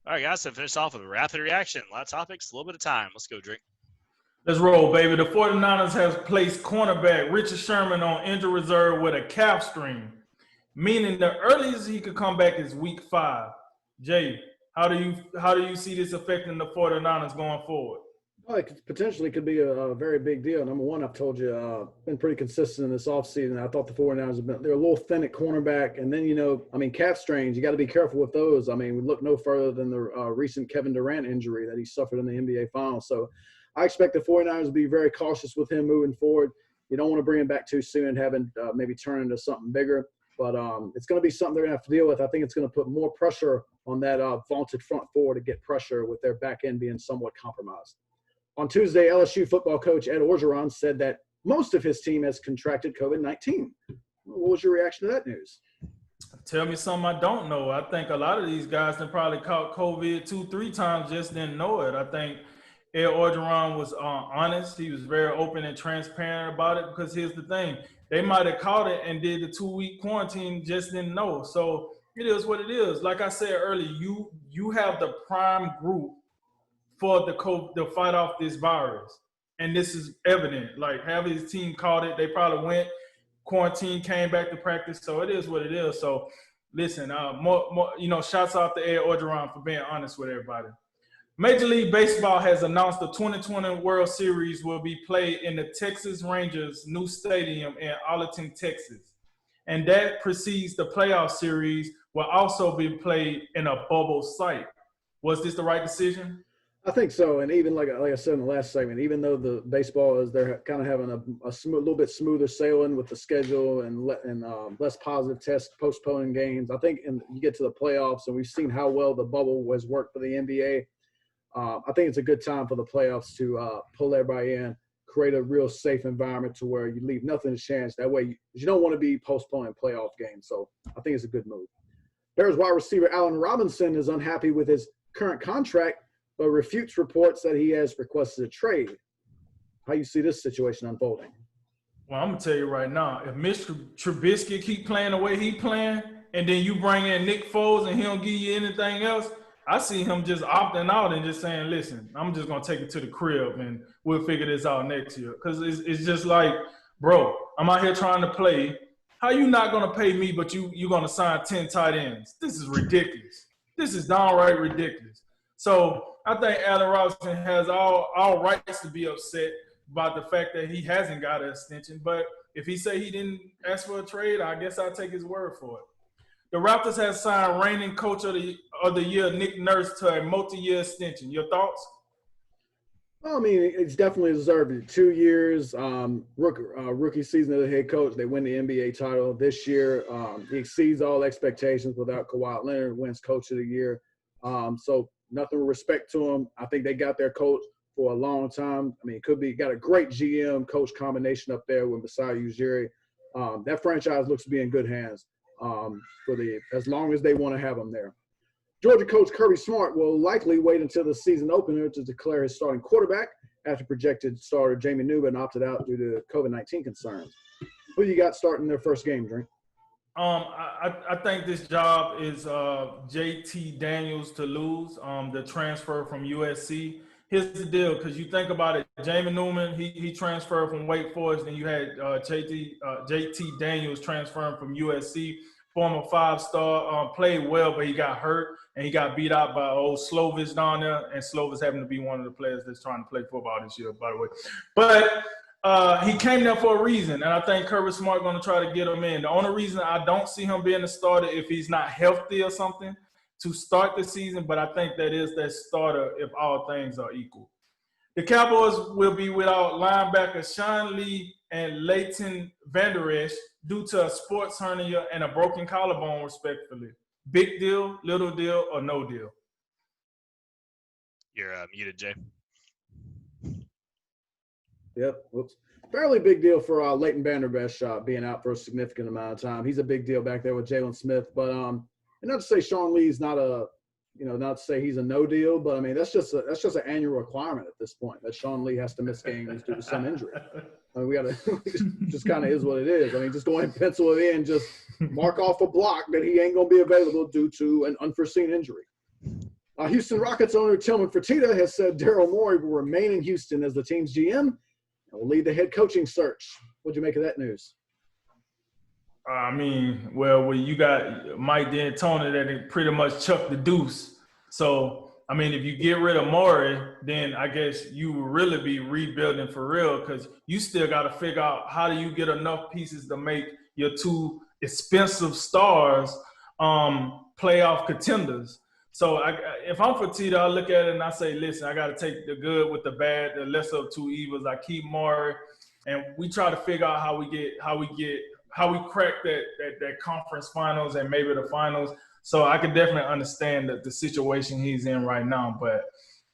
All right, guys, so finish off with a rapid reaction. A lot of topics, a little bit of time. Let's go, Drink. Let's roll, baby. The 49ers has placed cornerback Richard Sherman on injury reserve with a calf strain, meaning the earliest he could come back is week 5. Jay, how do you see this affecting the 49ers going forward? Well, it potentially could be a very big deal. Number one, I've told you, been pretty consistent in this offseason. I thought the 49ers they're a little thin at cornerback. And then, calf strains, you got to be careful with those. I mean, we look no further than the recent Kevin Durant injury that he suffered in the NBA Finals. So I expect the 49ers to be very cautious with him moving forward. You don't want to bring him back too soon and have him maybe turn into something bigger. But it's going to be something they're going to have to deal with. I think it's going to put more pressure on that vaunted front four to get pressure with their back end being somewhat compromised. On Tuesday, LSU football coach Ed Orgeron said that most of his team has contracted COVID-19. What was your reaction to that news? Tell me something I don't know. I think a lot of these guys have probably caught COVID 2-3 times, just didn't know it. I think Ed Orgeron was honest. He was very open and transparent about it because here's the thing. They might have caught it and did the 2-week quarantine, just didn't know. So it is what it is. Like I said earlier, you have the prime group for the fight off this virus. And this is evident. Like, half his team caught it. They probably went, quarantine, came back to practice. So it is what it is. So, listen, shouts out to Ed Orgeron for being honest with everybody. Major League Baseball has announced the 2020 World Series will be played in the Texas Rangers' new stadium in Arlington, Texas. And that precedes the playoff series will also be played in a bubble site. Was this the right decision? I think so, and even like I said in the last segment, even though the baseball they're kind of having a little bit smoother sailing with the schedule and less positive tests, postponing games. I think you get to the playoffs, and we've seen how well the bubble has worked for the NBA. I think it's a good time for the playoffs to pull everybody in, create a real safe environment to where you leave nothing to chance. That way, you don't want to be postponing playoff games. So I think it's a good move. Bears wide receiver Allen Robinson is unhappy with his current contract, but refutes reports that he has requested a trade. How you see this situation unfolding? Well, I'm going to tell you right now, if Mr. Trubisky keep playing the way he playing, and then you bring in Nick Foles and he don't give you anything else, I see him just opting out and just saying, listen, I'm just going to take it to the crib and we'll figure this out next year. Because it's just like, bro, I'm out here trying to play. How you not going to pay me, but you're going to sign 10 tight ends? This is ridiculous. This is downright ridiculous. So I think Allen Robinson has all rights to be upset about the fact that he hasn't got an extension. But if he say he didn't ask for a trade, I guess I'll take his word for it. The Raptors have signed reigning coach of the year, Nick Nurse, to a multi-year extension. Your thoughts? Well, I mean, it's definitely deserved it. 2 years, rookie season of the head coach. They win the NBA title this year. He exceeds all expectations without Kawhi Leonard, wins coach of the year. So nothing with respect to him. I think they got their coach for a long time. I mean, it could be got a great GM coach combination up there with Masai Ujiri. That franchise looks to be in good hands as long as they want to have him there. Georgia coach Kirby Smart will likely wait until the season opener to declare his starting quarterback after projected starter Jamie Newman opted out due to COVID-19 concerns. Who you got starting their first game, Drink? I think this job is JT Daniels to lose, the transfer from USC. Here's the deal, because you think about it, Jamie Newman, he transferred from Wake Forest, and you had JT Daniels transferring from USC, former 5-star, played well, but he got hurt, and he got beat out by old Slovis down there, and Slovis happened to be one of the players that's trying to play football this year, by the way. But he came there for a reason, and I think Kirby Smart going to try to get him in. The only reason I don't see him being a starter if he's not healthy or something to start the season, but I think that is that starter if all things are equal. The Cowboys will be without linebackers Sean Lee and Leighton Vander Esch due to a sports hernia and a broken collarbone, respectively. Big deal, little deal, or no deal? You're muted, Jay. Yep. Whoops. Fairly big deal for Leighton Vander Esch being out for a significant amount of time. He's a big deal back there with Jalen Smith. But and not to say Sean Lee's not to say he's a no deal, but I mean that's just an annual requirement at this point that Sean Lee has to miss games due to some injury. I mean, we got to just kind of is what it is. I mean, just go ahead and pencil it in, just mark off a block that he ain't gonna be available due to an unforeseen injury. Houston Rockets owner Tillman Fertitta has said Daryl Morey will remain in Houston as the team's GM and will lead the head coaching search. What'd you make of that news? Well, you got Mike D'Antoni that pretty much chucked the deuce. So, if you get rid of Morey, then I guess you will really be rebuilding for real because you still got to figure out how do you get enough pieces to make your two expensive stars playoff contenders. So if I'm Fertitta, I look at it and I say, listen, I got to take the good with the bad, the lesser of two evils. I keep Morey, and we try to figure out how we crack that conference finals and maybe the finals. So I can definitely understand the situation he's in right now, but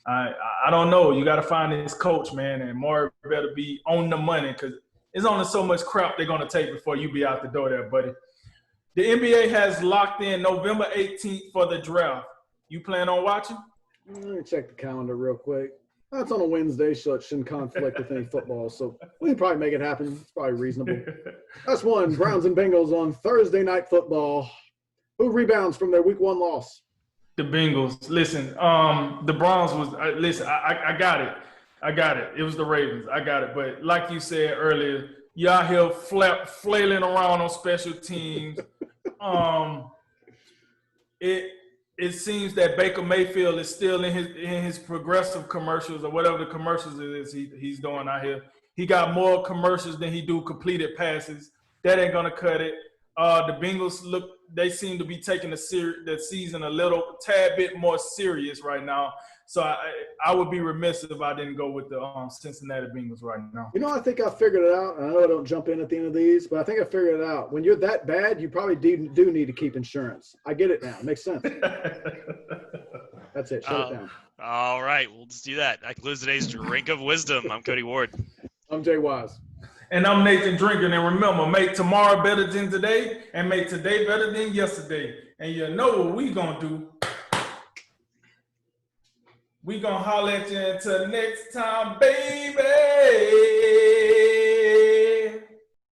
I don't know. You got to find this coach, man, and Morey better be on the money because there's only so much crap they're going to take before you be out the door there, buddy. The NBA has locked in November 18th for the draft. You plan on watching? Let me check the calendar real quick. That's on a Wednesday, so it shouldn't conflict with any football. So we can probably make it happen. It's probably reasonable. That's one. Browns and Bengals on Thursday Night Football. Who rebounds from their Week 1 loss? The Bengals. Listen, the Browns was I got it. I got it. It was the Ravens. I got it. But like you said earlier, you out here flailing around on special teams. It seems that Baker Mayfield is still in his progressive commercials or whatever the commercials it is he's doing out here. He got more commercials than he do completed passes. That ain't gonna cut it. The Bengals they seem to be taking the season a little tad bit more serious right now. So I would be remiss if I didn't go with the Cincinnati Bengals right now. I think I figured it out. I know I don't jump in at the end of these, but I think I figured it out. When you're that bad, you probably do need to keep insurance. I get it now. It makes sense. That's it. Shut it down. All right. We'll just do that. That concludes today's Drink of Wisdom. I'm Cody Ward. I'm Jay Wise. And I'm Nathan Drinker. And remember, make tomorrow better than today and make today better than yesterday. And you know what we going to do. We gonna holler at you until next time, baby.